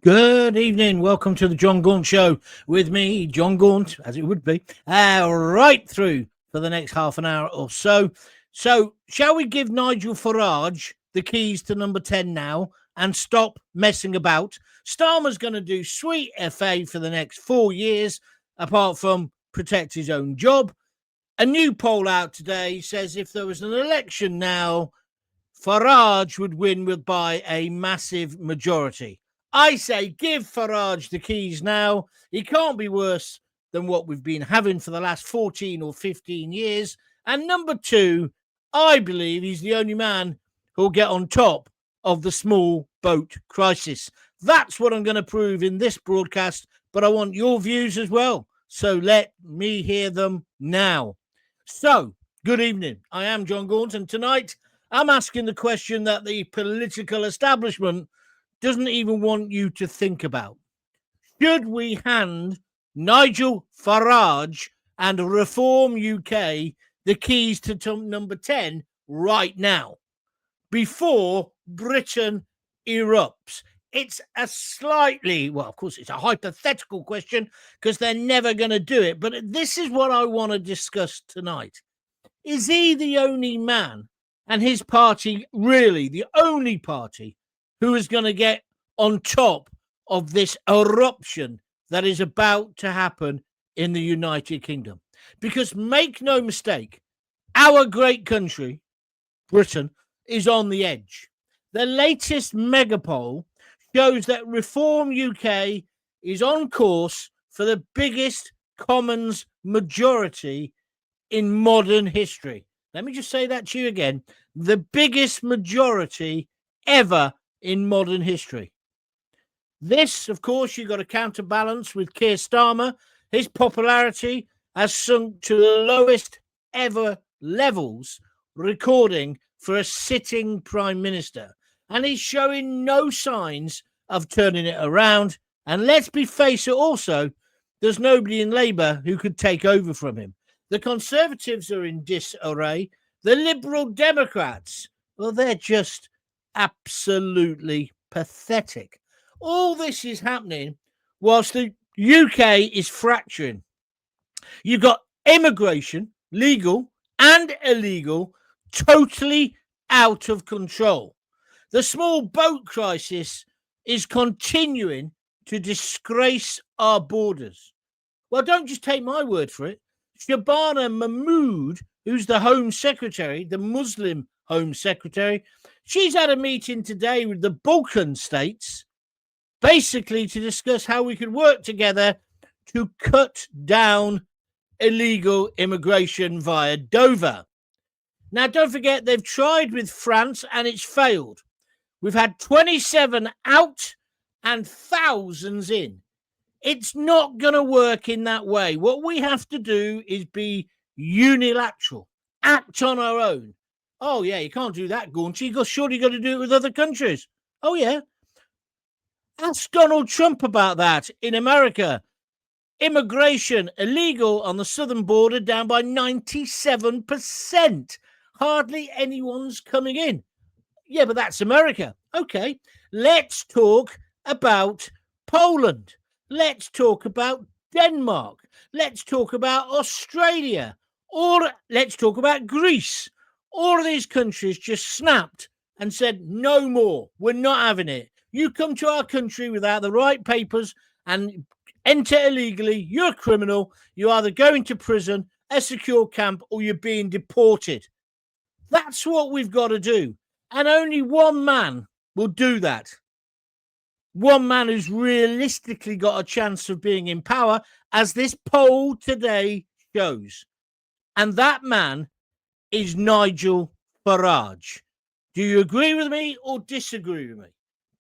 Good evening. Welcome to the Jon Gaunt Show with me, Jon Gaunt, as it would be, right through for the next half an hour or so. So, shall we give Nigel Farage the keys to number 10 now and stop messing about? Starmer's going to do sweet FA for the next 4 years, apart from protect his own job. A new poll out today says if there was an election now, Farage would win by a massive majority. I say give Farage the keys now. He can't be worse than what we've been having for the last 14 or 15 years. And number two, I believe he's the only man who'll get on top of the small boat crisis. That's what I'm going to prove in this broadcast, but I want your views as well. So let me hear them now. So, good evening. I am Jon Gaunt, and tonight I'm asking the question that the political establishment doesn't even want you to think about. Should we hand Nigel Farage and Reform UK the keys to number 10 right now, before Britain erupts? It's a slightly, well, of course, it's a hypothetical question because they're never going to do it. But this is what I want to discuss tonight. Is he the only man and his party really the only party who is going to get on top of this eruption that is about to happen in the United Kingdom? Because make no mistake, our great country, Britain, is on the edge. The latest mega poll shows that Reform UK is on course for the biggest Commons majority in modern history. Let me just say that to you again. The biggest majority ever in modern history. This, of course, you've got to counterbalance with Keir Starmer. His popularity has sunk to the lowest ever levels, recording for a sitting prime minister. And he's showing no signs of turning it around. And let's be face it also, there's nobody in Labour who could take over from him. The Conservatives are in disarray. The Liberal Democrats, well, they're just absolutely pathetic. All this is happening whilst the UK is fracturing. You've got immigration, legal and illegal, totally out of control. The small boat crisis is continuing to disgrace our borders. Well, don't just take my word for it. Shabana Mahmood, who's the Home Secretary, the Muslim Home Secretary, she's had a meeting today with the Balkan states, basically to discuss how we could work together to cut down illegal immigration via Dover. Now, don't forget, they've tried with France and it's failed. We've had 27 out and thousands in. It's not going to work in that way. What we have to do is be unilateral, act on our own. Oh, yeah, you can't do that, Gaunt. Surely you've got to do it with other countries. Oh, yeah. Ask Donald Trump about that in America. Immigration illegal on the southern border down by 97%. Hardly anyone's coming in. Yeah, but that's America. Okay, let's talk about Poland. Let's talk about Denmark. Let's talk about Australia. Or let's talk about Greece. All of these countries just snapped and said, no more. We're not having it. You come to our country without the right papers and enter illegally, you're a criminal. You're either going to prison, a secure camp, or you're being deported. That's what we've got to do. And only one man will do that. One man who's realistically got a chance of being in power, as this poll today shows. And that man is Nigel Farage. Do you agree with me or disagree with me?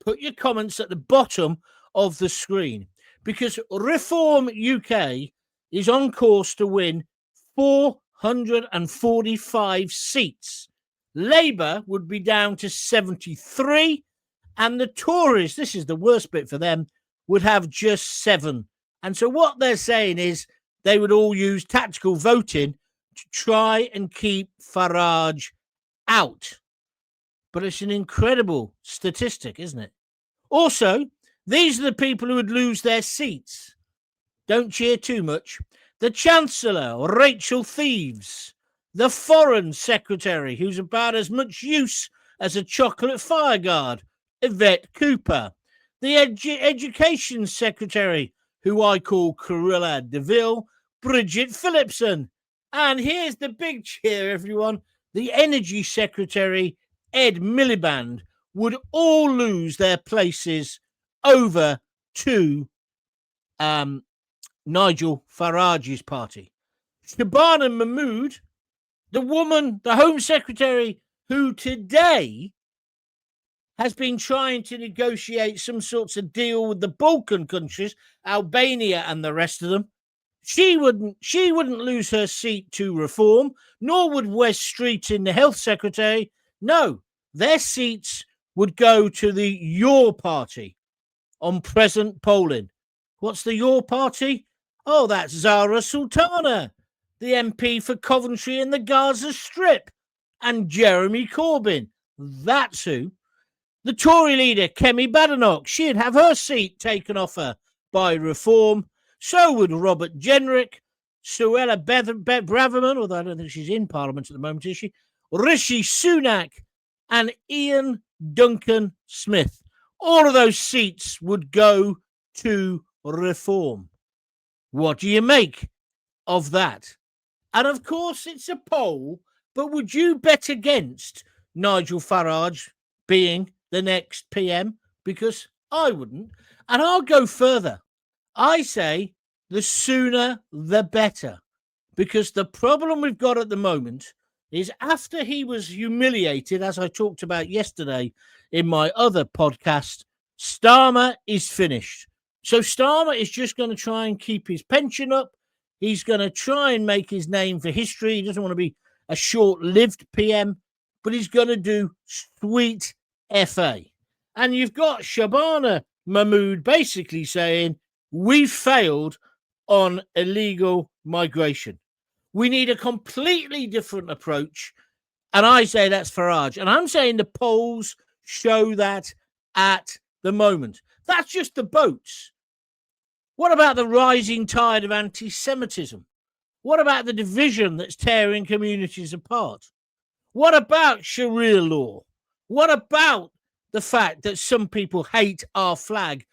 Put your comments at the bottom of the screen, because Reform UK is on course to win 445 seats. Labour would be down to 73, and the Tories, this is the worst bit for them, would have just 7. And so what they're saying is they would all use tactical voting to try and keep Farage out. But it's an incredible statistic, isn't it? Also, These are the people who would lose their seats. Don't cheer too much. The Chancellor, Rachel Thieves. The Foreign Secretary, who's about as much use as a chocolate fireguard, Yvette Cooper. The Education Secretary, who I call Cruella de Vil, Bridget Phillipson. And here's the big cheer, everyone. The Energy Secretary, Ed Miliband, would all lose their places over to Nigel Farage's party. Shabana Mahmood, the woman, the Home Secretary, who today has been trying to negotiate some sorts of deal with the Balkan countries, Albania and the rest of them. She wouldn't lose her seat to Reform, nor would Wes Street in the Health Secretary. No, their seats would go to the Your Party on present polling. What's the Your Party? Oh, that's Zara Sultana, the MP for Coventry and the Gaza Strip, and Jeremy Corbyn. That's who. The Tory leader, Kemi Badenoch, she'd have her seat taken off her by Reform. So would Robert Jenrick, Suella Braverman, although I don't think she's in Parliament at the moment, is she? Rishi Sunak, and Ian Duncan Smith. All of those seats would go to Reform. What do you make of that? And of course, it's a poll, but would you bet against Nigel Farage being the next PM? Because I wouldn't. And I'll go further. I say the sooner the better, because the problem we've got at the moment is after he was humiliated, as I talked about yesterday in my other podcast, Starmer is finished. So Starmer is just going to try and keep his pension up. He's going to try and make his name for history. He doesn't want to be a short-lived PM, but he's going to do sweet FA. And you've got Shabana Mahmood basically saying, we've failed on illegal migration. We need a completely different approach. And I say that's Farage. And I'm saying the polls show that at the moment. That's just the boats. What about the rising tide of anti-Semitism? What about the division that's tearing communities apart? What about Sharia law? What about the fact that some people hate our flag?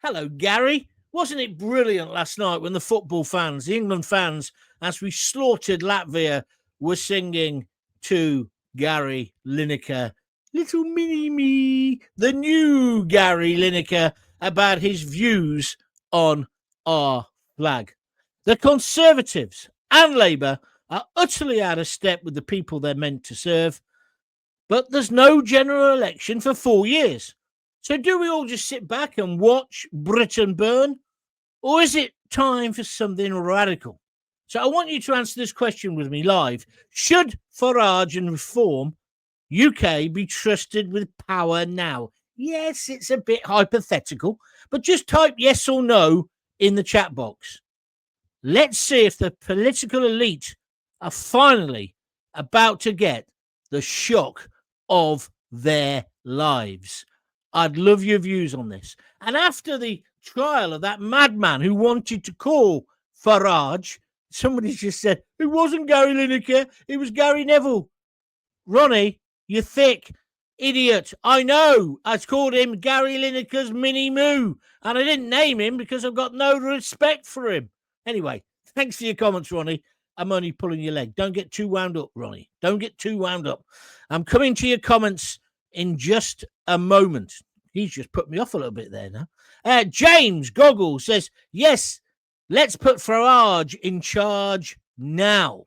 Hello, Gary. Wasn't it brilliant last night when the football fans, the England fans, as we slaughtered Latvia, were singing to Gary Lineker, little mini me, the new Gary Lineker, about his views on our flag. The Conservatives and Labour are utterly out of step with the people they're meant to serve, but there's no general election for 4 years. So do we all just sit back and watch Britain burn? Or is it time for something radical? So I want you to answer this question with me live. Should Farage and Reform UK be trusted with power now? Yes, it's a bit hypothetical, but just type yes or no in the chat box. Let's see if the political elite are finally about to get the shock of their lives. I'd love your views on this. And after the trial of that madman who wanted to call Farage, somebody just said, it wasn't Gary Lineker, it was Gary Neville. Ronnie, you thick idiot. I know. I called him Gary Lineker's Mini Moo, and I didn't name him because I've got no respect for him. Anyway, thanks for your comments, Ronnie. I'm only pulling your leg. Don't get too wound up, Ronnie. Don't get too wound up. I'm coming to your comments in just a moment. He's just put me off a little bit there now. James Goggle says, yes, let's put Farage in charge now.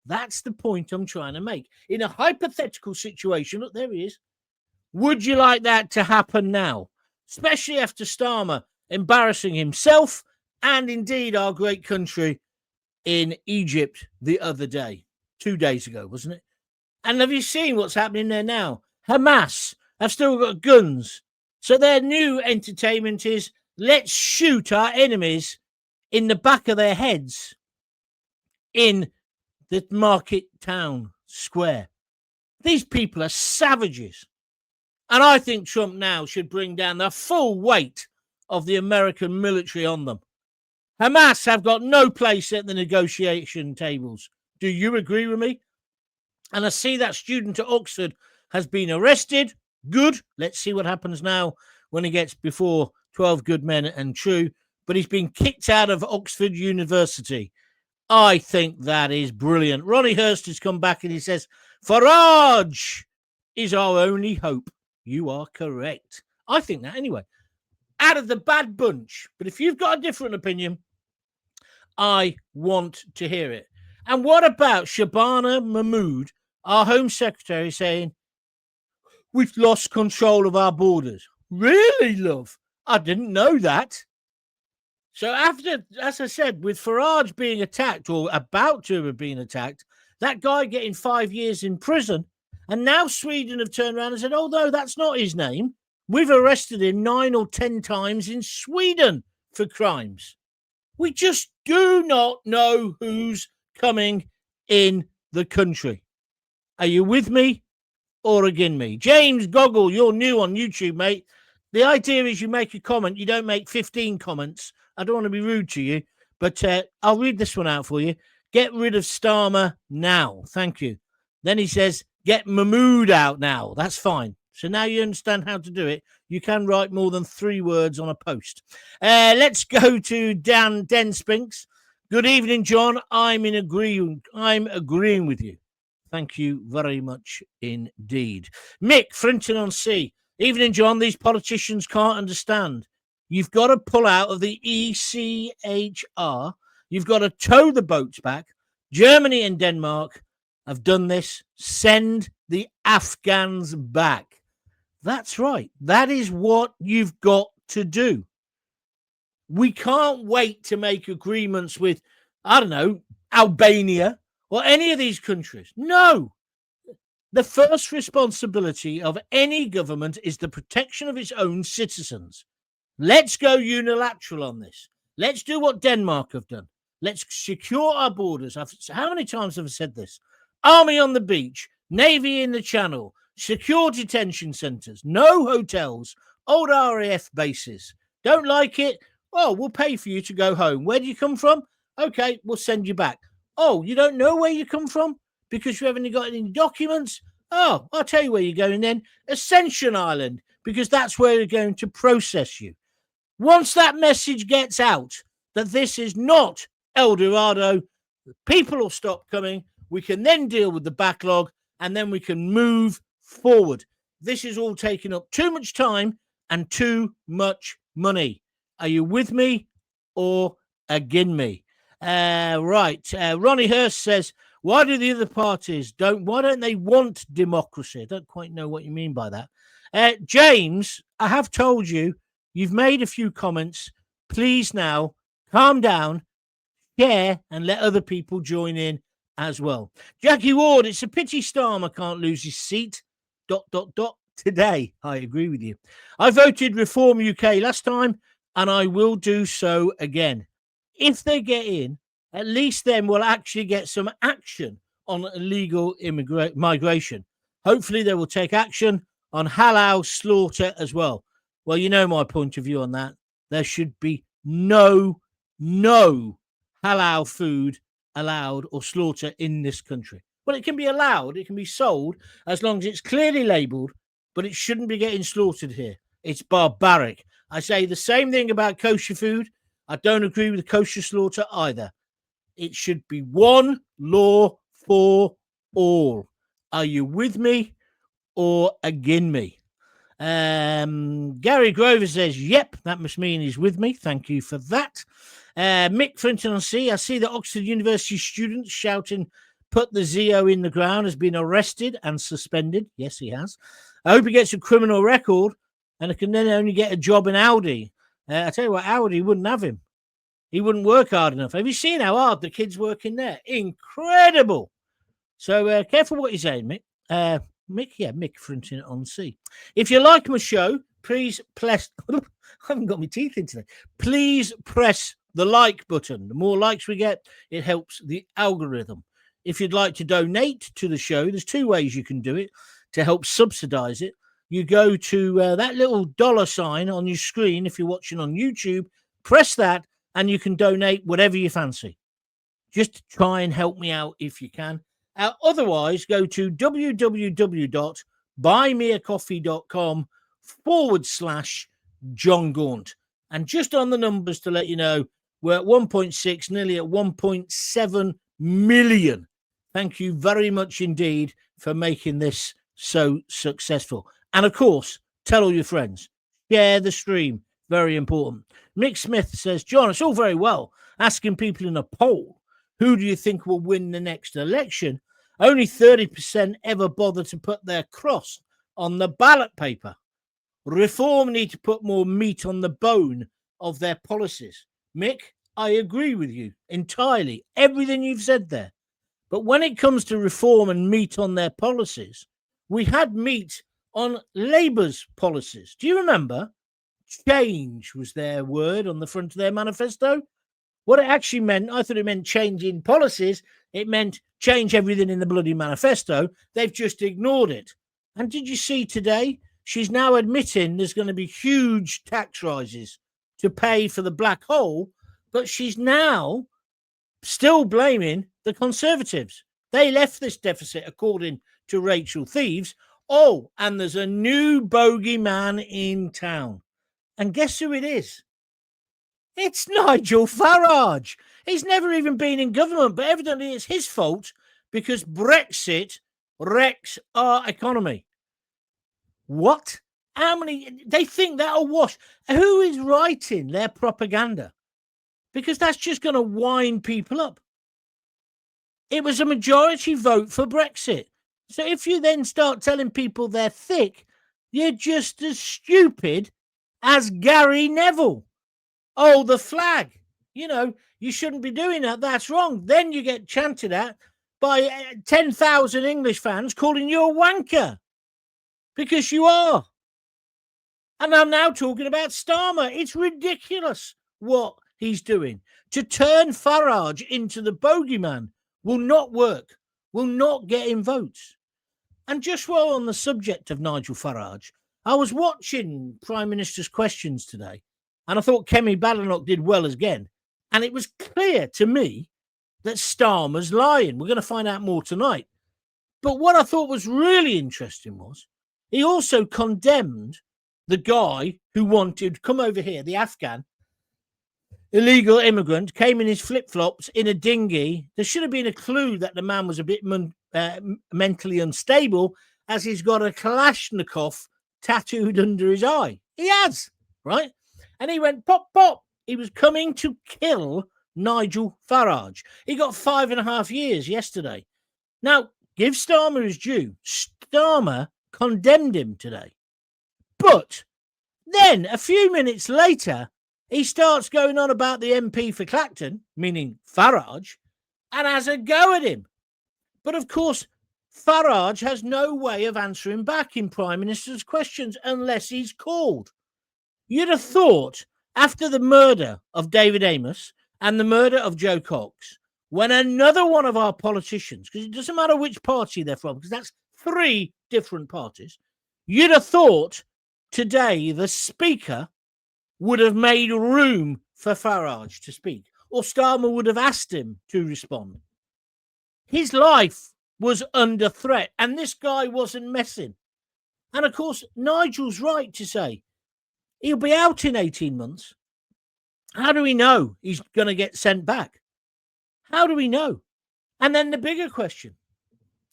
That's the point I'm trying to make. In a hypothetical situation, look, there he is. Would you like that to happen now? Especially after Starmer embarrassing himself and indeed our great country in Egypt the other day, 2 days ago, wasn't it? And have you seen what's happening there now? Hamas have still got guns. So their new entertainment is, let's shoot our enemies in the back of their heads in the market town square. These people are savages. And I think Trump now should bring down the full weight of the American military on them. Hamas have got no place at the negotiation tables. Do you agree with me? And I see that student at Oxford has been arrested. Good. Let's see what happens now when he gets before 12 good men and true. But he's been kicked out of Oxford University. I think that is brilliant. Ronnie Hurst has come back and he says, Farage is our only hope. You are correct. I think that anyway. Out of the bad bunch. But if you've got a different opinion, I want to hear it. And what about Shabana Mahmood, our Home Secretary, saying, we've lost control of our borders? Really, love? I didn't know that. So after, as I said, with Farage being attacked or about to have been attacked, that guy getting 5 years in prison, and now Sweden have turned around and said, oh, no, that's not his name. We've arrested him 9 or 10 times in Sweden for crimes. We just do not know who's coming in the country. Are you with me or against me? James Goggle, you're new on YouTube, mate. The idea is you make a comment. You don't make 15 comments. I don't want to be rude to you, but I'll read this one out for you. Get rid of Starmer now. Thank you. Then he says, get Mahmood out now. That's fine. So now you understand how to do it. You can write more than 3 words on a post. Let's go to Dan Spinks. Good evening, John. I'm agreeing with you. Thank you very much indeed. Mick, Frinton-on-Sea. Evening, John. These politicians can't understand. You've got to pull out of the ECHR. You've got to tow the boats back. Germany and Denmark have done this. Send the Afghans back. That's right. That is what you've got to do. We can't wait to make agreements with, I don't know, Albania or any of these countries. No. The first responsibility of any government is the protection of its own citizens. Let's go unilateral on this. Let's do what Denmark have done. Let's secure our borders. How many times have I said this? Army on the beach, Navy in the Channel, secure detention centres, no hotels, old RAF bases. Don't like it? Oh, we'll pay for you to go home. Where do you come from? Okay, we'll send you back. Oh, you don't know where you come from because you haven't got any documents? Oh, I'll tell you where you're going then. Ascension Island, because that's where they're going to process you. Once that message gets out that this is not El Dorado, people will stop coming. We can then deal with the backlog and then we can move forward. This is all taking up too much time and too much money. Are you with me or against me? Right. Ronnie Hurst says, why do the other parties why don't they want democracy? I don't quite know what you mean by that. James, I have told you, you've made a few comments. Please now calm down, share, and let other people join in as well. Jackie Ward, it's a pity Starmer can't lose his seat. ... Today. I agree with you. I voted Reform UK last time, and I will do so again. If they get in, at least then we'll actually get some action on illegal migration. Hopefully they will take action on halal slaughter as well. Well, you know my point of view on that. There should be no halal food allowed or slaughter in this country. Well, it can be allowed, it can be sold as long as it's clearly labelled, but it shouldn't be getting slaughtered here. It's barbaric. I say the same thing about kosher food. I don't agree with kosher slaughter either. It should be one law for all. Are you with me or against me? Gary Grover says, yep, that must mean he's with me. Thank you for that. Mick Frinton-on-Sea, I see that Oxford University students shouting, put the Zio in the ground, has been arrested and suspended. Yes, he has. I hope he gets a criminal record and can then only get a job in Audi. I tell you what, Audi wouldn't have him. He wouldn't work hard enough. Have you seen how hard the kids work in there? Incredible. So careful what you're saying, Mick. Mick Frinton-on-Sea. If you like my show, please press... I haven't got my teeth in today. Please press the like button. The more likes we get, it helps the algorithm. If you'd like to donate to the show, there's 2 ways you can do it to help subsidize it. you go to that little $sign on your screen. If you're watching on YouTube, press that and you can donate whatever you fancy. Just try and help me out if you can. Otherwise, go to www.buymeacoffee.com/Jon Gaunt. And just on the numbers to let you know, we're at 1.6, nearly at 1.7 million. Thank you very much indeed for making this so successful. And of course, tell all your friends. Share the stream. Very important. Mick Smith says, John, it's all very well asking people in a poll, who do you think will win the next election? Only 30% ever bother to put their cross on the ballot paper. Reform need to put more meat on the bone of their policies. Mick, I agree with you entirely. Everything you've said there. But when it comes to reform and meat on their policies, we had meat on Labour's policies. Do you remember? Change was their word on the front of their manifesto. What it actually meant, I thought it meant change in policies. It meant change everything in the bloody manifesto. They've just ignored it. And did you see today? She's now admitting there's going to be huge tax rises to pay for the black hole, but she's now still blaming the Conservatives. They left this deficit, according to Rachel Thieves. Oh, and there's a new bogeyman in town. And guess who it is? It's Nigel Farage. He's never even been in government, but evidently it's his fault because Brexit wrecks our economy. What? How many? They think that'll wash. Who is writing their propaganda? Because that's just going to wind people up. It was a majority vote for Brexit. So if you then start telling people they're thick, you're just as stupid as Gary Neville. Oh, the flag. You know, you shouldn't be doing that. That's wrong. Then you get chanted at by 10,000 English fans calling you a wanker. Because you are. And I'm now talking about Starmer. It's ridiculous what he's doing. To turn Farage into the bogeyman will not work, will not get him votes. And just while on the subject of Nigel Farage, I was watching Prime Minister's Questions today, and I thought Kemi Badenoch did well again. And it was clear to me that Starmer's lying. We're going to find out more tonight. But what I thought was really interesting was he also condemned the guy who wanted, come over here, the Afghan, illegal immigrant, came in his flip-flops in a dinghy. There should have been a clue that the man was a bit mentally unstable, as he's got a Kalashnikov tattooed under his eye. He has, right? And he went, pop, pop. He was coming to kill Nigel Farage. He got 5.5 years yesterday. Now, give Starmer his due. Starmer condemned him today. But then a few minutes later, he starts going on about the MP for Clacton, meaning Farage, and has a go at him. But of course, Farage has no way of answering back in Prime Minister's Questions unless he's called. You'd have thought after the murder of David Amos and the murder of Joe Cox, when another one of our politicians, because it doesn't matter which party they're from, because that's 3 different parties, you'd have thought today the Speaker would have made room for Farage to speak, or Starmer would have asked him to respond. His life was under threat, and this guy wasn't messing. And of course, Nigel's right to say he'll be out in 18 months. How do we know he's going to get sent back? How do we know? And then the bigger question,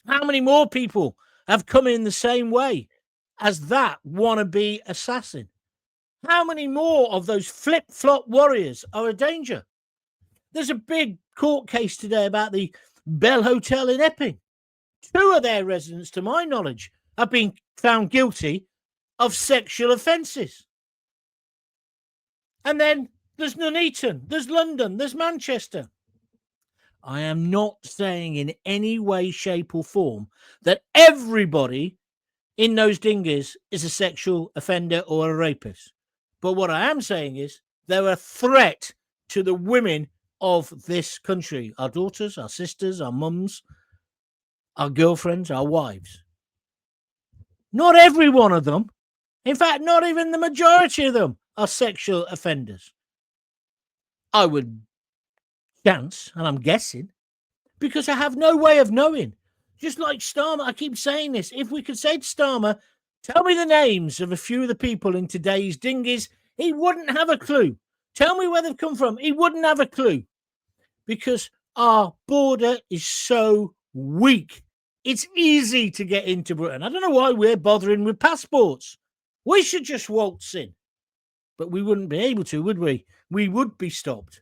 how many more people have come in the same way as that wannabe assassin? How many more of those flip-flop warriors are a danger? There's a big court case today about the Bell Hotel in Epping. 2 of their residents, to my knowledge, have been found guilty of sexual offences. And then there's Nuneaton, there's London, there's Manchester. I am not saying in any way, shape or form that everybody in those dinghies is a sexual offender or a rapist. But what I am saying is they're a threat to the women of this country, our daughters, our sisters, our mums, our girlfriends, our wives. Not every one of them. In fact, not even the majority of them are sexual offenders. I would chance, and I'm guessing, because I have no way of knowing. Just like Starmer, I keep saying this. If we could say to Starmer, tell me the names of a few of the people in today's dinghies, he wouldn't have a clue. Tell me where they've come from. He wouldn't have a clue, because our border is so weak. It's easy to get into Britain. I don't know why we're bothering with passports. We should just waltz in. But we wouldn't be able to, would we? We would be stopped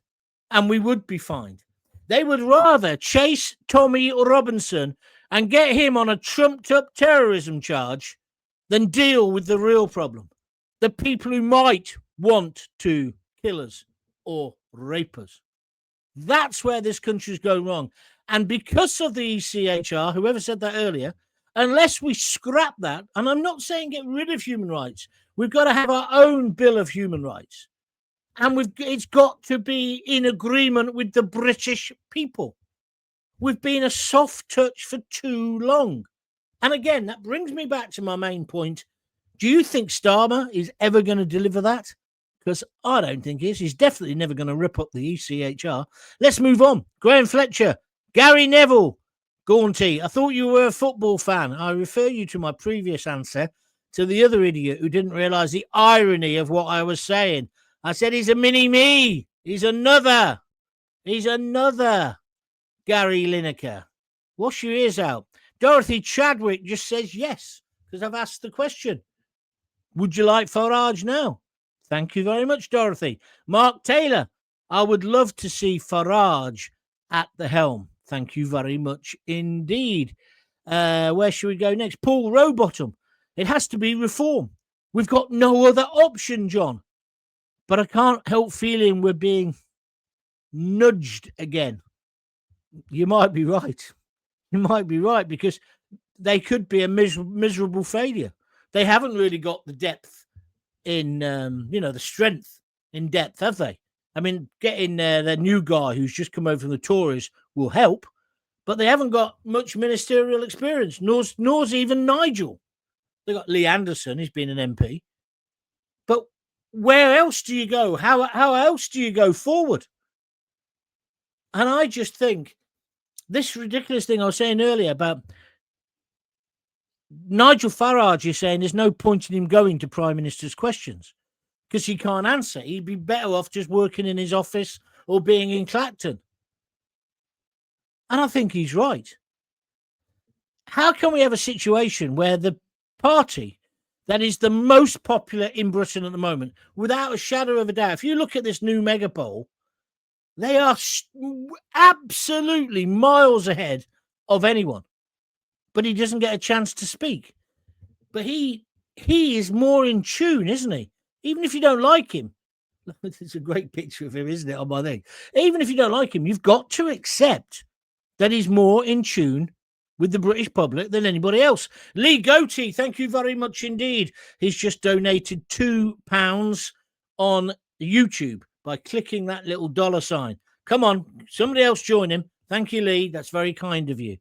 and we would be fined. They would rather chase Tommy Robinson and get him on a trumped-up terrorism charge than deal with the real problem. The people who might want to kill us or rape us. That's where this country's going wrong. And because of the ECHR, whoever said that earlier, unless we scrap that, and I'm not saying get rid of human rights, we've got to have our own Bill of Human Rights. And it's got to be in agreement with the British people. We've been a soft touch for too long. And again, that brings me back to my main point. Do you think Starmer is ever going to deliver that? Because I don't think he is. He's definitely never going to rip up the ECHR. Let's move on. Graham Fletcher, Gary Neville, Gaunty. I thought you were a football fan. I refer you to my previous answer to the other idiot who didn't realise the irony of what I was saying. I said he's a mini-me. He's another Gary Lineker. Wash your ears out. Dorothy Chadwick just says yes, because I've asked the question. Would you like Farage now? Thank you very much, Dorothy. Mark Taylor, I would love to see Farage at the helm. Thank you very much indeed. Where should we go next? Paul Rowbottom. It has to be reform. We've got no other option, John. But I can't help feeling we're being nudged again. You might be right. You might be right, because they could be a miserable failure. They haven't really got the depth in, the strength in depth, have they? I mean, getting the new guy who's just come over from the Tories will help, but they haven't got much ministerial experience, nor even Nigel. They've got Lee Anderson, he's been an MP. But where else do you go? How else do you go forward? And I just think this ridiculous thing I was saying earlier about Nigel Farage is saying there's no point in him going to Prime Minister's questions because he can't answer. He'd be better off just working in his office or being in Clacton. And I think he's right. How can we have a situation where the party that is the most popular in Britain at the moment, without a shadow of a doubt, if you look at this new mega poll, they are absolutely miles ahead of anyone. But he doesn't get a chance to speak. But he is more in tune, isn't he? Even if you don't like him. It's a great picture of him, isn't it, on my thing? Even if you don't like him, you've got to accept that he's more in tune with the British public than anybody else. Lee Goatee, thank you very much indeed. He's just donated £2 on YouTube by clicking that little $sign. Come on, somebody else join him. Thank you, Lee. That's very kind of you.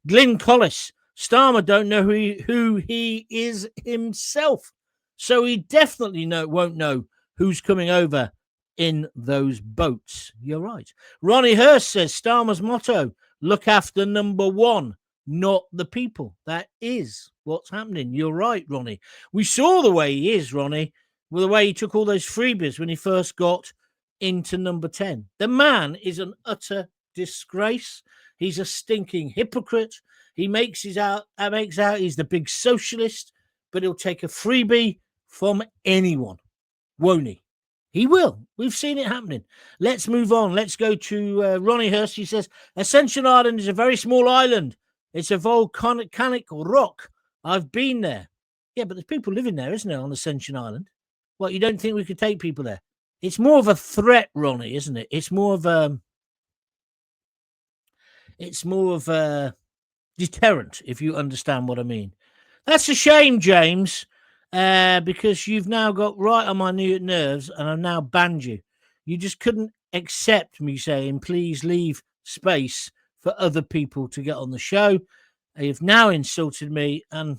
Glyn Collis, Starmer don't know who he is himself, so he definitely won't know who's coming over in those boats. You're right. Ronnie Hurst says Starmer's motto, look after number one, not the people. That is what's happening. You're right, Ronnie. We saw the way he is, Ronnie, with the way he took all those freebies when he first got into number 10. The man is an utter disgrace. He's a stinking hypocrite. He makes out he's the big socialist, but he'll take a freebie from anyone, won't he? He will. We've seen it happening. Let's move on. Let's go to Ronnie Hurst. He says, Ascension Island is a very small island. It's a volcanic rock. I've been there. Yeah, but there's people living there, isn't there, on Ascension Island? What, you don't think we could take people there? It's more of a threat, Ronnie, isn't it? It's more of a deterrent, if you understand what I mean. That's a shame, James, because you've now got right on my nerves and I've now banned you. You just couldn't accept me saying, please leave space for other people to get on the show. You've now insulted me, and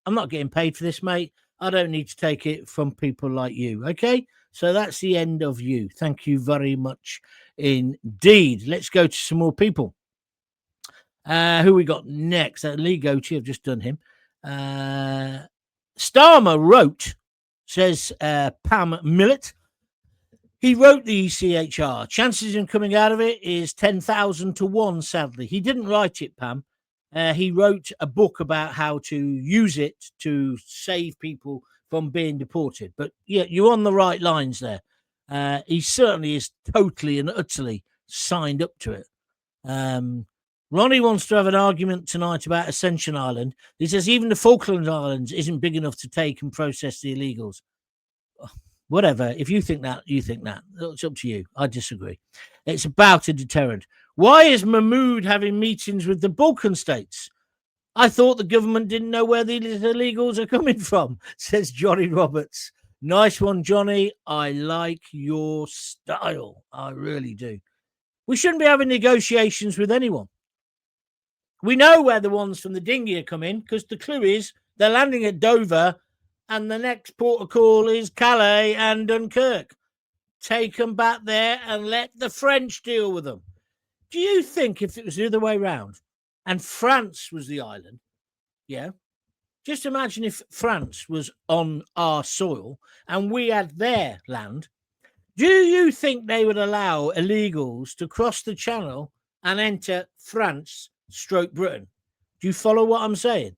I'm not getting paid for this, mate. I don't need to take it from people like you. Okay. So that's the end of you. Thank you very much indeed. Let's go to some more people. Who we got next? Lee Goatee, I've just done him. Starmer wrote, says Pam Millett. He wrote the ECHR. Chances of him coming out of it is 10,000 to 1, sadly. He didn't write it, Pam. He wrote a book about how to use it to save people from being deported. But yeah, you're on the right lines there. He certainly is totally and utterly signed up to it. Ronnie wants to have an argument tonight about Ascension Island. He says even the Falkland Islands isn't big enough to take and process the illegals. Whatever. If you think that, you think that. It's up to you. I disagree. It's about a deterrent. Why is Mahmood having meetings with the Balkan states? I thought the government didn't know where the illegals are coming from, says Johnny Roberts. Nice one, Johnny. I like your style. I really do. We shouldn't be having negotiations with anyone. We know where the ones from the dinghy are coming because the clue is they're landing at Dover and the next port of call is Calais and Dunkirk. Take them back there and let the French deal with them. Do you think if it was the other way around and France was the island, yeah, just imagine if France was on our soil and we had their land, do you think they would allow illegals to cross the channel and enter France / Britain? Do you follow what I'm saying?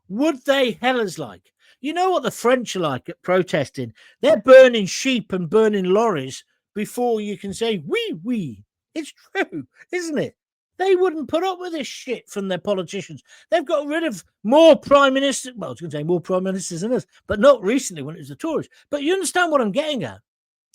Would they hell us like? You know what the French are like at protesting? They're burning sheep and burning lorries before you can say, oui. It's true, isn't it? They wouldn't put up with this shit from their politicians. They've got rid of more prime ministers. Well, I was going to say more prime ministers than us, but not recently when it was the Tories. But you understand what I'm getting at?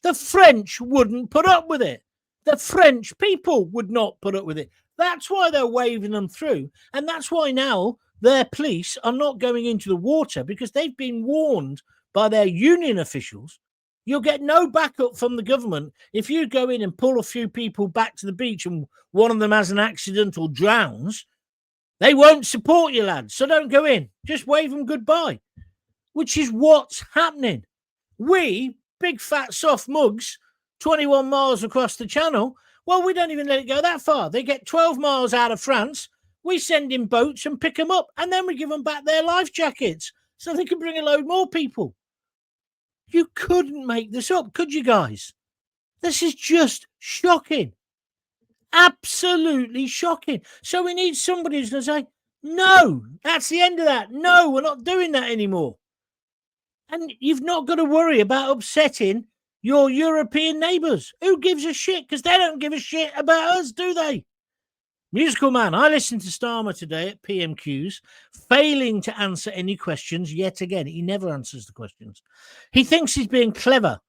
The French wouldn't put up with it. The French people would not put up with it. That's why they're waving them through. And that's why now their police are not going into the water because they've been warned by their union officials. You'll get no backup from the government if you go in and pull a few people back to the beach and one of them has an accident or drowns. They won't support you, lads. So don't go in. Just wave them goodbye, which is what's happening. We, big fat soft mugs, 21 miles across the channel, well, we don't even let it go that far. They get 12 miles out of France. We send in boats and pick them up, and then we give them back their life jackets so they can bring a load more people. You couldn't make this up, could you guys? This is just shocking. Absolutely shocking. So we need somebody who's going to say, no, that's the end of that. No, we're not doing that anymore. And you've not got to worry about upsetting your European neighbours. Who gives a shit? Because they don't give a shit about us, do they? Musical Man, I listened to Starmer today at PMQs, failing to answer any questions yet again. He never answers the questions. He thinks he's being clever.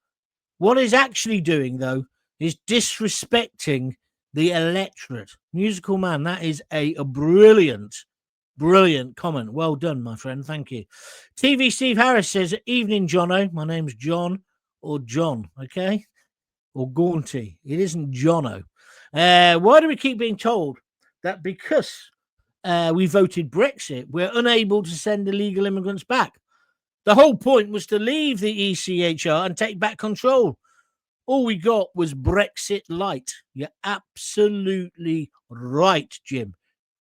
What he's actually doing, though, is disrespecting the electorate. Musical Man, that is a brilliant comment. Well done, my friend. Thank you. TV Steve Harris says, evening, Jono. My name's John or John, okay? Or Gaunty. It isn't Jono. Why do we keep being told that because we voted Brexit, we're unable to send illegal immigrants back? The whole point was to leave the ECHR and take back control. All we got was Brexit light. You're absolutely right, Jim.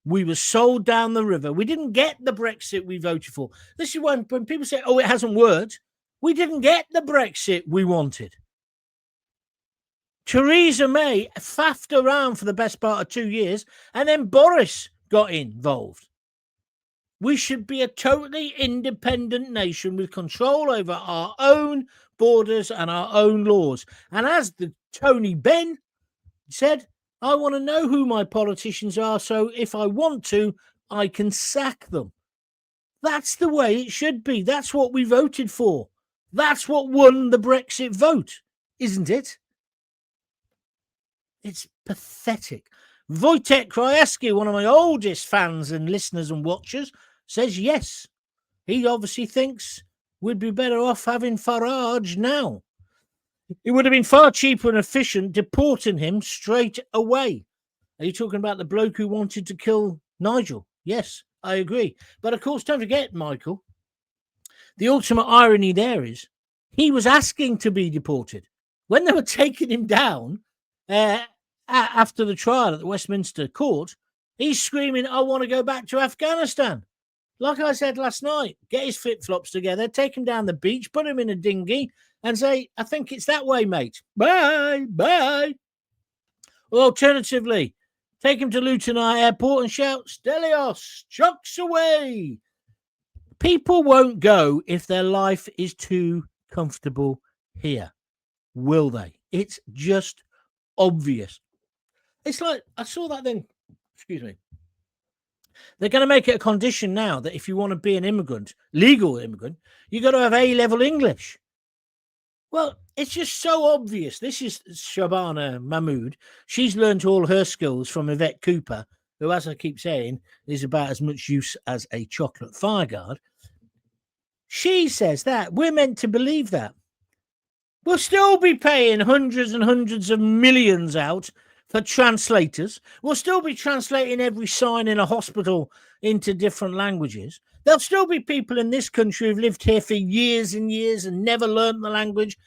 We were sold down the river. We didn't get the Brexit we voted for. This is when people say, oh, it hasn't worked. We didn't get the Brexit we wanted. Theresa May faffed around for the best part of 2 years, and then Boris got involved. We should be a totally independent nation with control over our own borders and our own laws. And as the Tony Benn said, I want to know who my politicians are, so if I want to, I can sack them. That's the way it should be. That's what we voted for. That's what won the Brexit vote, isn't it? It's pathetic. Wojtek Krajewski, one of my oldest fans and listeners and watchers, says yes. He obviously thinks we'd be better off having Farage now. It would have been far cheaper and efficient deporting him straight away. Are you talking about the bloke who wanted to kill Nigel? Yes, I agree. But of course, don't forget, Michael, The ultimate irony there is he was asking to be deported. When they were taking him down after the trial at the Westminster court, he's screaming, I want to go back to Afghanistan. Like I said last night, get his flip-flops together, take him down the beach, put him in a dinghy and say, I think it's that way, mate. Bye, bye. Or alternatively, take him to Luton Airport and shout, Stelios, chucks away. People won't go if their life is too comfortable here, will they? It's just obvious. It's like, I saw that thing, excuse me. They're going to make it a condition now that if you want to be an immigrant, legal immigrant, you've got to have A-level English. Well, it's just so obvious. This is Shabana Mahmood. She's learned all her skills from Yvette Cooper, who, as I keep saying, is about as much use as a chocolate fireguard. She says that. We're meant to believe that. We'll still be paying hundreds and hundreds of millions out for translators. We'll still be translating every sign in a hospital into different languages. There'll still be people in this country who've lived here for years and years and never learned the language.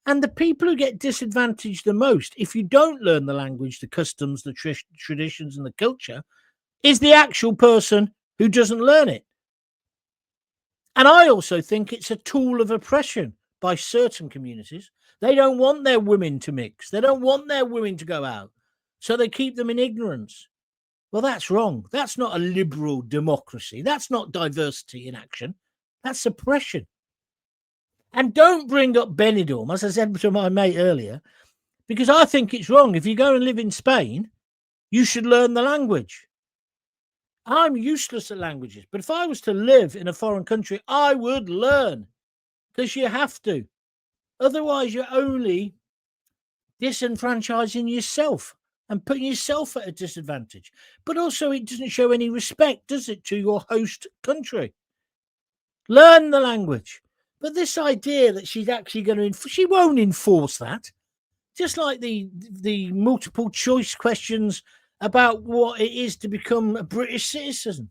And the people who get disadvantaged the most, if you don't learn the language, the customs, the traditions and the culture, is the actual person who doesn't learn it. And I also think it's a tool of oppression by certain communities. They don't want their women to mix. They don't want their women to go out. So they keep them in ignorance. Well, that's wrong. That's not a liberal democracy. That's not diversity in action. That's suppression. And don't bring up Benidorm, as I said to my mate earlier, because I think it's wrong. If you go and live in Spain, you should learn the language. I'm useless at languages, but if I was to live in a foreign country, I would learn, because you have to. Otherwise, you're only disenfranchising yourself and putting yourself at a disadvantage. But also, it doesn't show any respect, does it, to your host country? Learn the language. But this idea that she's actually going to, she won't enforce that. Just like the multiple choice questions about what it is to become a British citizen.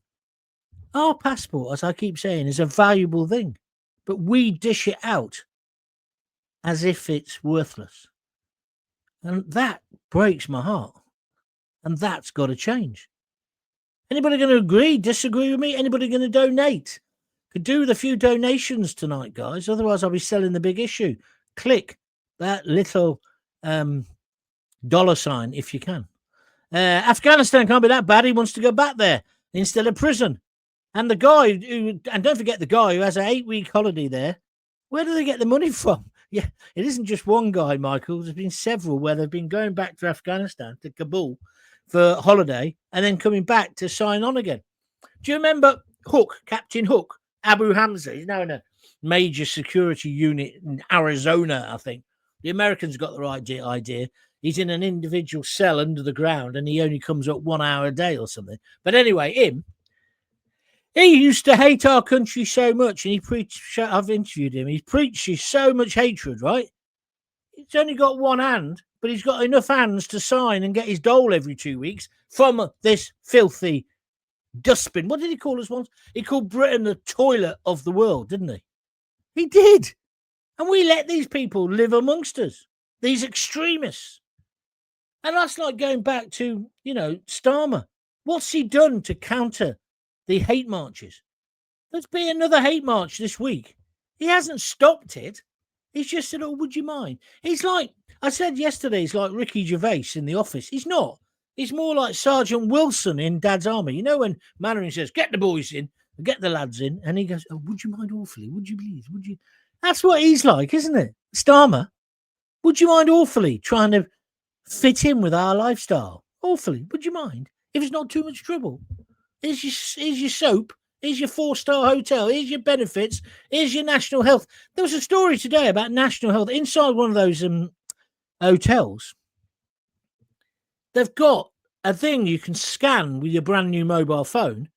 Our passport, as I keep saying, is a valuable thing, but we dish it out as if it's worthless. And that breaks my heart. And that's got to change. Anybody going to agree, disagree with me? Anybody going to donate? Could do with a few donations tonight, guys. Otherwise, I'll be selling the big issue. Click that little dollar sign if you can. Afghanistan can't be that bad. He wants to go back there instead of prison. And the guy who, and don't forget the guy who has an 8-week holiday there. Where do they get the money from? Yeah, it isn't just one guy, Michael. There's been several where they've been going back to Afghanistan, to Kabul, for holiday, and then coming back to sign on again. Do you remember Hook, Captain Hook, Abu Hamza? He's now in a major security unit in Arizona, I think. The Americans got the right idea. He's in an individual cell under the ground, and he only comes up 1 hour a day or something. But anyway, he used to hate our country so much, and he preached. I've interviewed him. He preaches so much hatred, right? He's only got one hand, but he's got enough hands to sign and get his dole every 2 weeks from this filthy dustbin. What did he call us once? He called Britain the toilet of the world, didn't he? He did. And we let these people live amongst us, these extremists. And that's like going back to, Starmer. What's he done to counter the hate marches? There's been another hate march this week. He hasn't stopped it. He's just said, oh, would you mind? He's like, I said yesterday, he's like Ricky Gervais in The Office. He's not. He's more like Sergeant Wilson in Dad's Army. You know when Mannering says, get the boys in, get the lads in. And he goes, oh, would you mind awfully? Would you please? Would you? That's what he's like, isn't it? Starmer, would you mind awfully trying to fit in with our lifestyle? Awfully, would you mind? If it's not too much trouble. Here's your soap. Here's your 4-star hotel. Here's your benefits. Here's your national health. There was a story today about national health inside one of those hotels. They've got a thing you can scan with your brand new mobile phone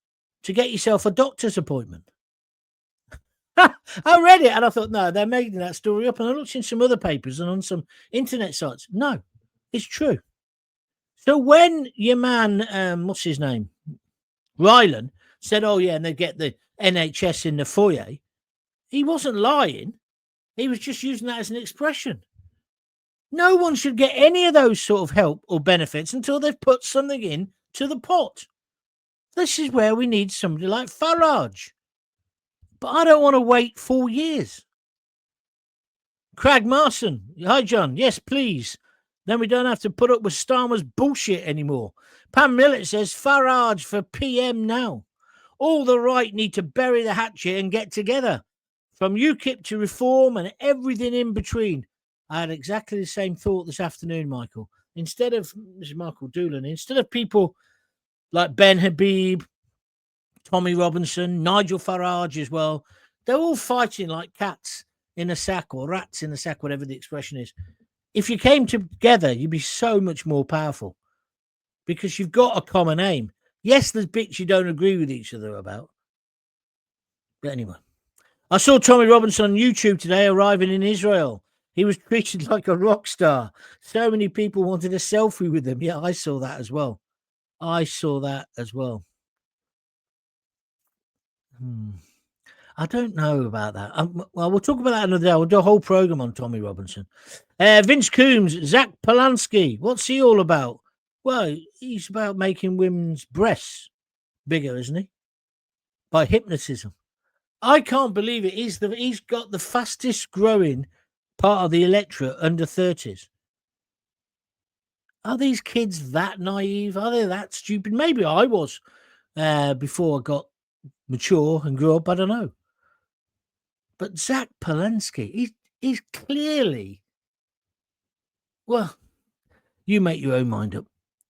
to get yourself a doctor's appointment. I read it and I thought, no, they're making that story up. And I looked in some other papers and on some internet sites. No, it's true. So when your man, what's his name? Rylan said, oh, yeah, and they get the NHS in the foyer. He wasn't lying. He was just using that as an expression. No one should get any of those sort of help or benefits until they've put something in to the pot. This is where we need somebody like Farage. But I don't want to wait 4 years. Craig Marson, hi John, yes please. Then we don't have to put up with Starmer's bullshit anymore. Pam Millett says Farage for PM now. All the right need to bury the hatchet and get together. From UKIP to Reform and everything in between. I had exactly the same thought this afternoon, Michael. Instead of, this is Michael Doolan, instead of people like Ben Habib, Tommy Robinson, Nigel Farage as well, they're all fighting like cats in a sack or rats in a sack, whatever the expression is. If you came together, you'd be so much more powerful because you've got a common aim. Yes, there's bits you don't agree with each other about. But anyway, I saw Tommy Robinson on YouTube today arriving in Israel. He was treated like a rock star. So many people wanted a selfie with him. Yeah, I saw that as well. I don't know about that. Well, we'll talk about that another day. We'll do a whole program on Tommy Robinson. Vince Coombs, Zach Polanski. What's he all about? Well, he's about making women's breasts bigger, isn't he? By hypnotism. I can't believe it. He's got the fastest growing part of the electorate under 30s. Are these kids that naive? Are they that stupid? Maybe I was before I got mature and grew up. I don't know. But Zach Polanski, he's clearly, well, you make your own mind up.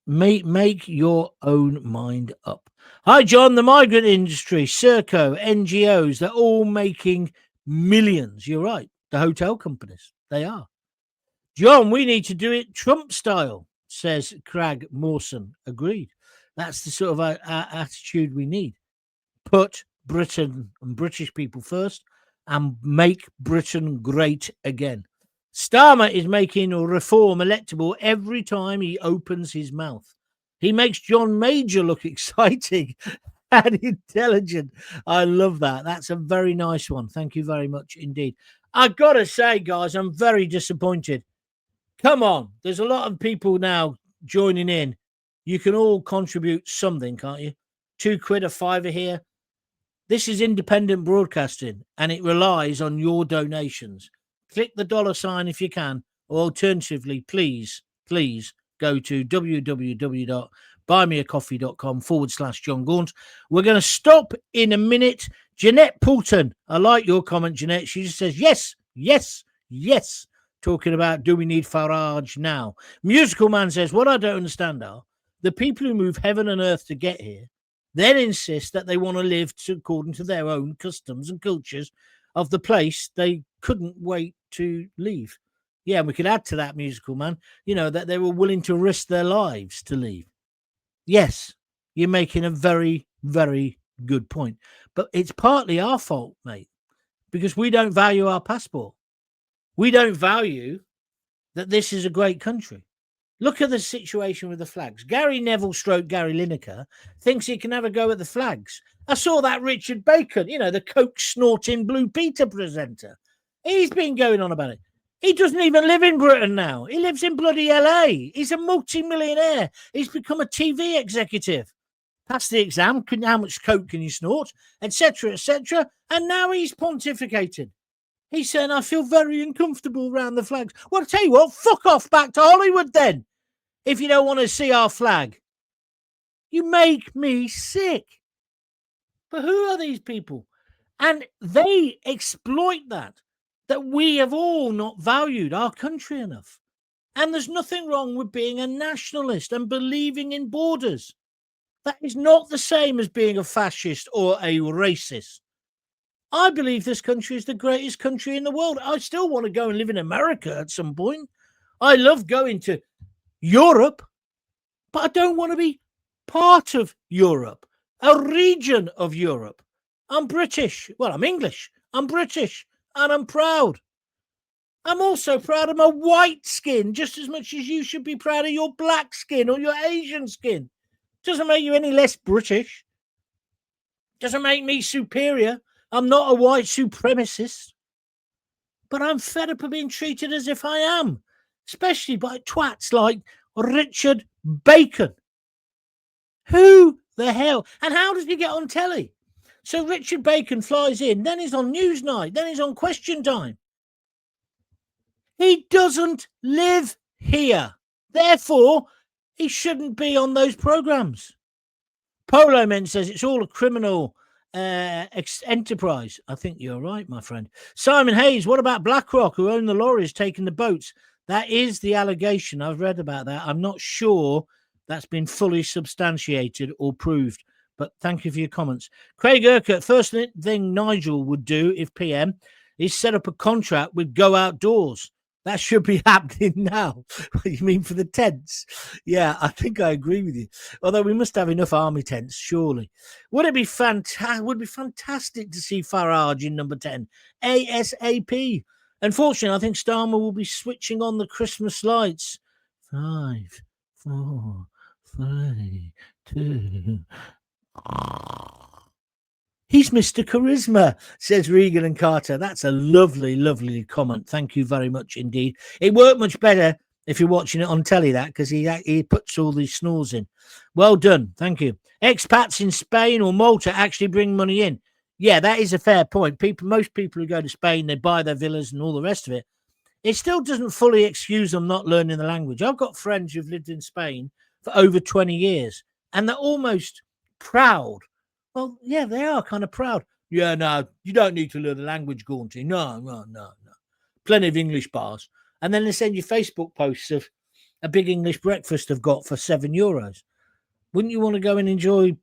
Make your own mind up. Hi, John. The migrant industry, Serco, NGOs, they're all making millions. You're right. The hotel companies, they are. John, we need to do it Trump style, says Craig Mawson. Agreed. That's the sort of attitude we need. Put Britain and British people first and make Britain great again. Starmer is making Reform electable every time he opens his mouth. He makes John Major look exciting and intelligent. I love that. That's a very nice one. Thank you very much indeed. I've got to say, guys, I'm very disappointed. Come on. There's a lot of people now joining in. You can all contribute something, can't you? £2, £5 here. This is independent broadcasting, and it relies on your donations. Click the $ if you can, or alternatively, please go to www.buymeacoffee.com/Jon Gaunt. We're going to stop in a minute. Jeanette Poulton, I like your comment, Jeanette. She just says, yes. Talking about, do we need Farage now? Musical Man says, what I don't understand are the people who move heaven and earth to get here, then insist that they want to live according to their own customs and cultures of the place they couldn't wait to leave. Yeah, and we could add to that, Musical Man, that they were willing to risk their lives to leave. Yes, you're making a very, very good point. But it's partly our fault, mate, because we don't value our passport. We don't value that this is a great country. Look at the situation with the flags. Gary Neville / Gary Lineker thinks he can have a go at the flags. I saw that Richard Bacon, the coke snorting Blue Peter presenter. He's been going on about it. He doesn't even live in Britain now. He lives in bloody LA. He's a multi-millionaire. He's become a TV executive. Passed the exam. How much coke can you snort? Etc., etc. And now he's pontificating. He's saying, I feel very uncomfortable around the flags. Well, I'll tell you what, fuck off back to Hollywood then. If you don't want to see our flag. You make me sick. But who are these people? And they exploit that we have all not valued our country enough. And there's nothing wrong with being a nationalist and believing in borders. That is not the same as being a fascist or a racist. I believe this country is the greatest country in the world. I still want to go and live in America at some point. I love going to Europe, but I don't want to be part of Europe, a region of Europe. I'm British. Well, I'm English. I'm British, and I'm proud. I'm also proud of my white skin, just as much as you should be proud of your black skin or your Asian skin. Doesn't make you any less British. Doesn't make me superior. I'm not a white supremacist, but I'm fed up of being treated as if I am, especially by twats like Richard Bacon. Who the hell? And how does he get on telly? So Richard Bacon flies in, then he's on Newsnight, then he's on Question Time. He doesn't live here. Therefore, he shouldn't be on those programmes. Polo Men says it's all a criminal enterprise. I think you're right, my friend. Simon Hayes, what about BlackRock, who own the lorries taking the boats? That is the allegation. I've read about that. I'm not sure that's been fully substantiated or proved, but thank you for your comments. Craig Urquhart, first thing Nigel would do if PM is set up a contract with Go Outdoors. That should be happening now. What you mean for the tents? Yeah, I think I agree with you. Although we must have enough army tents, surely. Would it be fantastic? Would be fantastic to see Farage in number 10 ASAP. Unfortunately, I think Starmer will be switching on the Christmas lights. 5, 4, 3, 2. He's Mr. Charisma, says Regan and Carter. That's a lovely, lovely comment. Thank you very much indeed. It worked much better if you're watching it on telly, that, because he puts all these snores in. Well done. Thank you. Expats in Spain or Malta actually bring money in. Yeah, that is a fair point. Most people who go to Spain, they buy their villas and all the rest of it. It still doesn't fully excuse them not learning the language. I've got friends who've lived in Spain for over 20 years, and they're almost proud. Well, yeah, they are kind of proud. Yeah, no, you don't need to learn the language, Gaunty. No. Plenty of English bars. And then they send you Facebook posts of a big English breakfast they've got for €7. Wouldn't you want to go and enjoy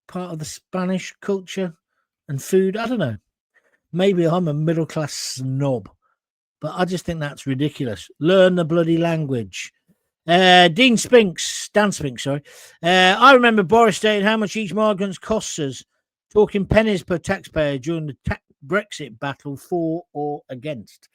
part of the Spanish culture and food? I don't know. Maybe I'm a middle-class snob, but I just think that's ridiculous. Learn the bloody language. Dan Spinks, sorry. I remember Boris stating how much each migrant costs us, talking pennies per taxpayer during the Brexit battle, for or against.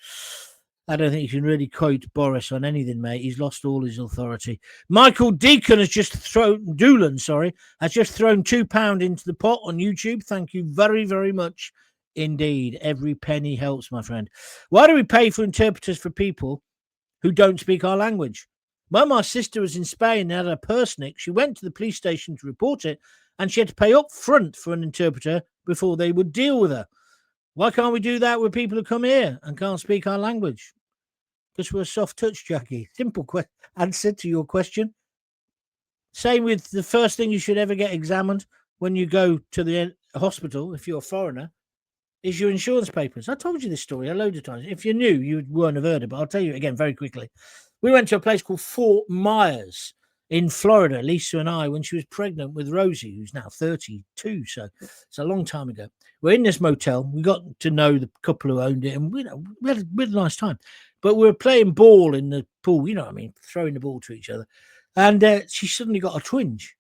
I don't think you can really quote Boris on anything, mate. He's lost all his authority. Michael Deacon has just thrown £2 into the pot on YouTube. Thank you very, very much indeed. Every penny helps, my friend. Why do we pay for interpreters for people who don't speak our language? When my sister was in Spain and had a purse nick, she went to the police station to report it, and she had to pay up front for an interpreter before they would deal with her. Why can't we do that with people who come here and can't speak our language? Because we're a soft touch, Jackie. Simple answer to your question. Same with the first thing you should ever get examined when you go to the hospital, if you're a foreigner, is your insurance papers. I told you this story a load of times. If you're new, you won't have heard it, but I'll tell you again very quickly. We went to a place called Fort Myers in Florida, Lisa and I, when she was pregnant with Rosie, who's now 32. So it's a long time ago. We're in this motel. We got to know the couple who owned it, and we had a nice time. But we were playing ball in the pool, you know what I mean, throwing the ball to each other. And she suddenly got a twinge.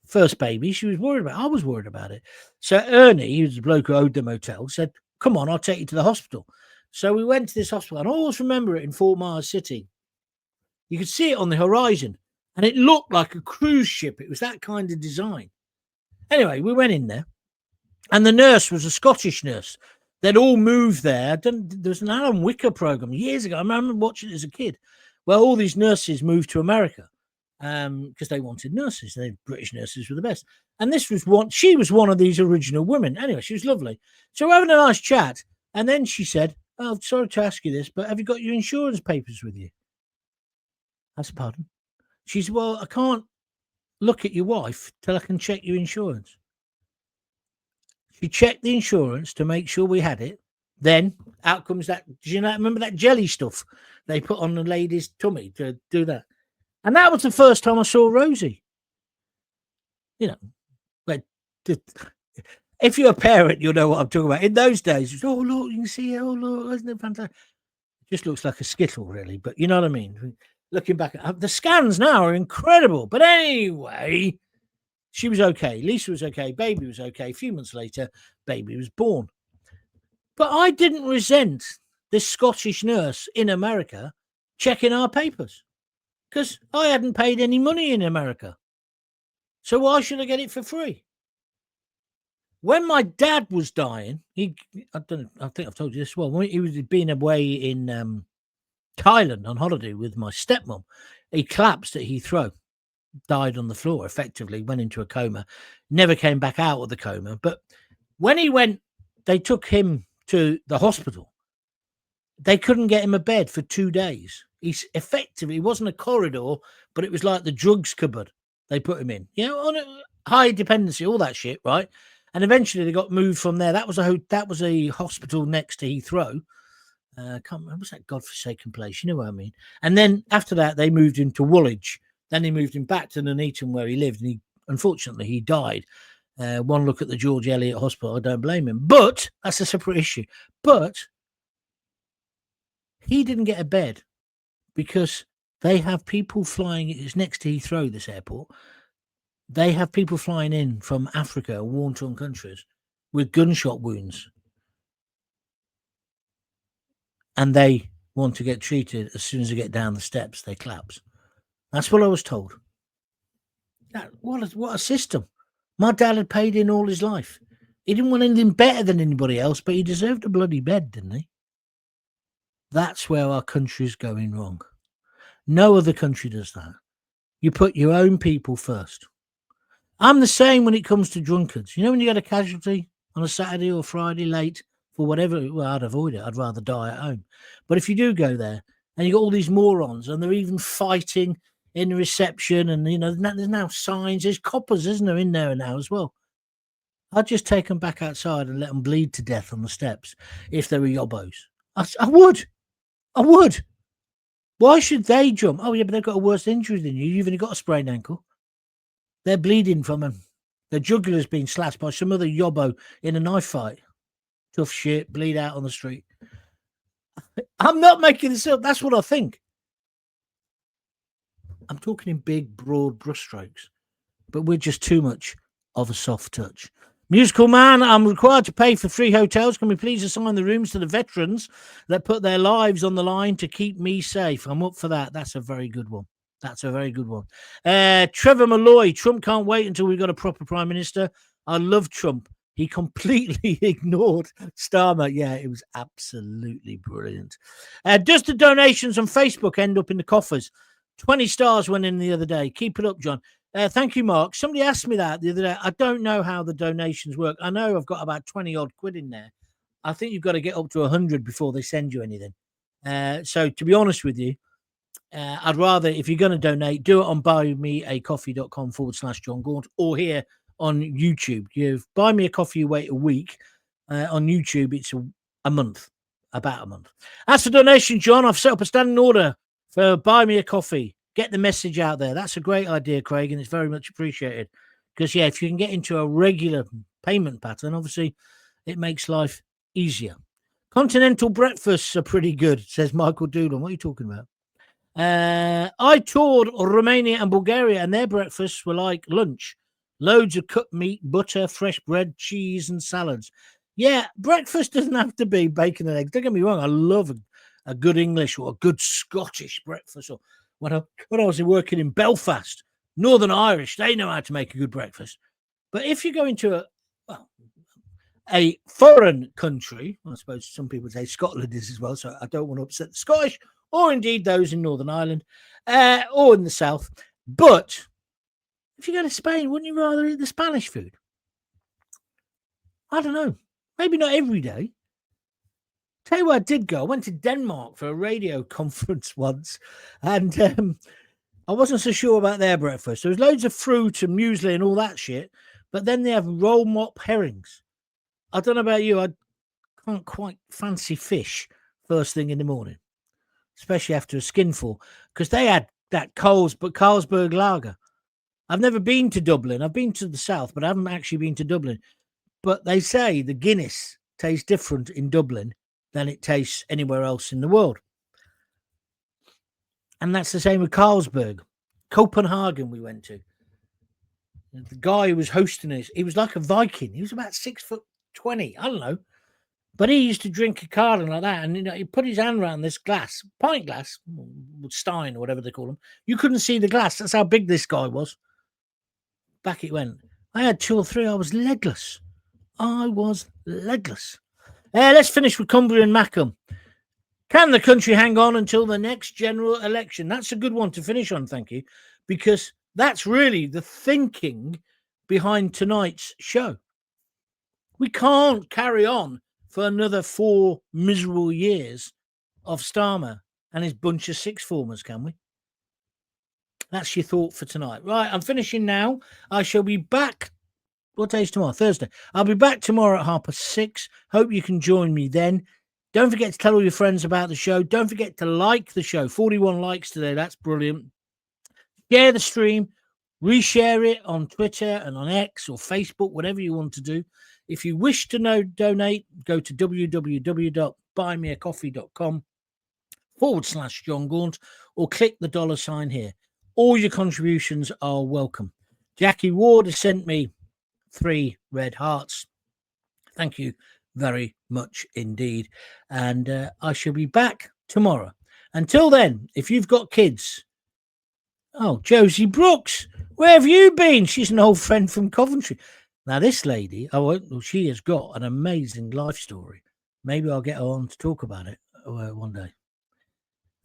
First baby, she was worried about it. I was worried about it. So Ernie, who's the bloke who owned the motel, said, come on, I'll take you to the hospital. So we went to this hospital, and I always remember it in Fort Myers City. You could see it on the horizon, and it looked like a cruise ship. It was that kind of design. Anyway, we went in there, and the nurse was a Scottish nurse. They'd all moved there. There was an Alan Wicker program years ago. I remember watching it as a kid. Well, all these nurses moved to America because they wanted nurses. British nurses were the best. And she was one of these original women. Anyway, she was lovely. So we're having a nice chat. And then she said, oh, sorry to ask you this, but have you got your insurance papers with you? I said, pardon? She said, well, I can't look at your wife till I can check your insurance. She checked the insurance to make sure we had it. Then out comes that, do you know, remember that jelly stuff they put on the lady's tummy to do that? And that was the first time I saw Rosie. You know, but if you're a parent, you'll know what I'm talking about. In those days, it was, oh, look, you can see it. Oh, look, isn't it fantastic? It just looks like a skittle, really. But you know what I mean? Looking back, the scans now are incredible. But anyway, she was okay. Lisa was okay. Baby was okay. A few months later, baby was born. But I didn't resent this Scottish nurse in America checking our papers because I hadn't paid any money in America. So why should I get it for free? When my dad was dying, I don't know, I think I've told you this as well. When he was being away in Thailand on holiday with my stepmom, he collapsed at Heathrow, died on the floor, effectively, went into a coma, never came back out of the coma. But when he went, they took him to the hospital. They couldn't get him a bed for 2 days. He's effectively, it wasn't a corridor, but it was like the drugs cupboard they put him in, on a high dependency, all that shit, right? And eventually they got moved from there. That was a hospital next to Heathrow. Can't remember, what's that godforsaken place? You know what I mean? And then after that, they moved him to Woolwich. Then they moved him back to Nuneaton where he lived. And unfortunately, he died. One look at the George Eliot Hospital, I don't blame him. But that's a separate issue. But he didn't get a bed because they have people flying. It's next to Heathrow, this airport. They have people flying in from Africa, war-torn countries, with gunshot wounds. And they want to get treated as soon as they get down the steps, they collapse. That's what I was told. What a system. My dad had paid in all his life. He didn't want anything better than anybody else, but he deserved a bloody bed, didn't he? That's where our country's going wrong. No other country does that. You put your own people first. I'm the same when it comes to drunkards. You know when you get a casualty on a Saturday or Friday late for whatever, well, I'd avoid it. I'd rather die at home. But if you do go there and you got all these morons and they're even fighting in the reception and, there's now signs. There's coppers, isn't there, in there now as well. I'd just take them back outside and let them bleed to death on the steps if they were yobbos. I would. Why should they jump? Oh, yeah, but they've got a worse injury than you. You've only got a sprained ankle. They're bleeding from them. Their jugular's been slashed by some other yobbo in a knife fight. Tough shit, bleed out on the street. I'm not making this up. That's what I think. I'm talking in big, broad brushstrokes. But we're just too much of a soft touch. Musical man, I'm required to pay for 3 hotels. Can we please assign the rooms to the veterans that put their lives on the line to keep me safe? I'm up for that. That's a very good one. Trevor Malloy, Trump can't wait until we've got a proper prime minister. I love Trump. He completely ignored Starmer. Yeah, it was absolutely brilliant. Does the donations on Facebook end up in the coffers? 20 stars went in the other day. Keep it up, John. Thank you, Mark. Somebody asked me that the other day. I don't know how the donations work. I know I've got about 20 odd quid in there. I think you've got to get up to 100 before they send you anything. So to be honest with you, I'd rather, if you're going to donate, do it on buymeacoffee.com/Jon Gaunt or here on YouTube. You buy me a coffee, you wait a week. On YouTube, it's a month, about a month. As for donation, John, I've set up a standing order for Buy Me a Coffee. Get the message out there. That's a great idea, Craig, and it's very much appreciated. Because, yeah, if you can get into a regular payment pattern, obviously it makes life easier. Continental breakfasts are pretty good, says Michael Doolin. What are you talking about? I toured Romania and Bulgaria, and their breakfasts were like lunch. Loads of cut meat, butter, fresh bread, cheese, and salads. Yeah, breakfast doesn't have to be bacon and eggs. Don't get me wrong. I love a good English or a good Scottish breakfast. Or when I was working in Belfast, Northern Irish, they know how to make a good breakfast. But if you go into a foreign country, I suppose some people say Scotland is as well, so I don't want to upset the Scottish or indeed those in Northern Ireland or in the south. But if you go to Spain, wouldn't you rather eat the Spanish food? I don't know. Maybe not every day. Tell you where I did go. I went to Denmark for a radio conference once, and I wasn't so sure about their breakfast. There was loads of fruit and muesli and all that shit, but then they have roll mop herrings. I don't know about you. I can't quite fancy fish first thing in the morning, especially after a skinful, because they had that Carlsberg lager. I've never been to Dublin. I've been to the south, but I haven't actually been to Dublin. But they say the Guinness tastes different in Dublin than it tastes anywhere else in the world. And that's the same with Carlsberg. Copenhagen we went to. The guy who was hosting us, he was like a Viking. He was about 6'20". I don't know. But he used to drink a carling like that. And he put his hand around this glass, pint glass, Stein or whatever they call them. You couldn't see the glass. That's how big this guy was. Back it went. I had 2 or 3. I was legless. I was legless. Let's finish with Cumbria and Mackham. Can the country hang on until the next general election? That's a good one to finish on, thank you, because that's really the thinking behind tonight's show. We can't carry on for another 4 miserable years of Starmer and his bunch of sixth formers, can we? That's your thought for tonight. Right, I'm finishing now. I shall be back. What day is tomorrow? Thursday. I'll be back tomorrow at 6:30. Hope you can join me then. Don't forget to tell all your friends about the show. Don't forget to like the show. 41 likes today. That's brilliant. Share the stream. Reshare it on Twitter and on X or Facebook, whatever you want to do. If you wish to donate, go to www.buymeacoffee.com/Jon Gaunt or click the $sign here. All your contributions are welcome. Jackie Ward has sent me 3 red hearts. Thank you very much indeed. And I shall be back tomorrow. Until then, if you've got kids... Oh, Josie Brooks, where have you been? She's an old friend from Coventry. Now, this lady, she has got an amazing life story. Maybe I'll get her on to talk about it one day.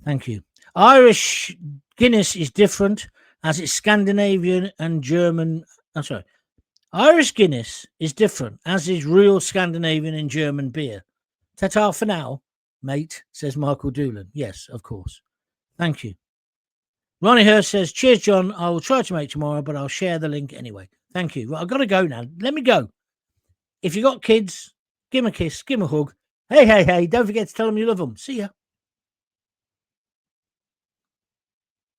Thank you. Irish Guinness is different as it's Scandinavian and German. I'm sorry. Irish Guinness is different as is real Scandinavian and German beer. Ta-ta for now, mate, says Michael Doolan. Yes, of course. Thank you. Ronnie Hurst says, cheers, John. I will try to make tomorrow, but I'll share the link anyway. Thank you. Right, I've got to go now. Let me go. If you got kids, give them a kiss, give them a hug. Hey, don't forget to tell them you love them. See ya.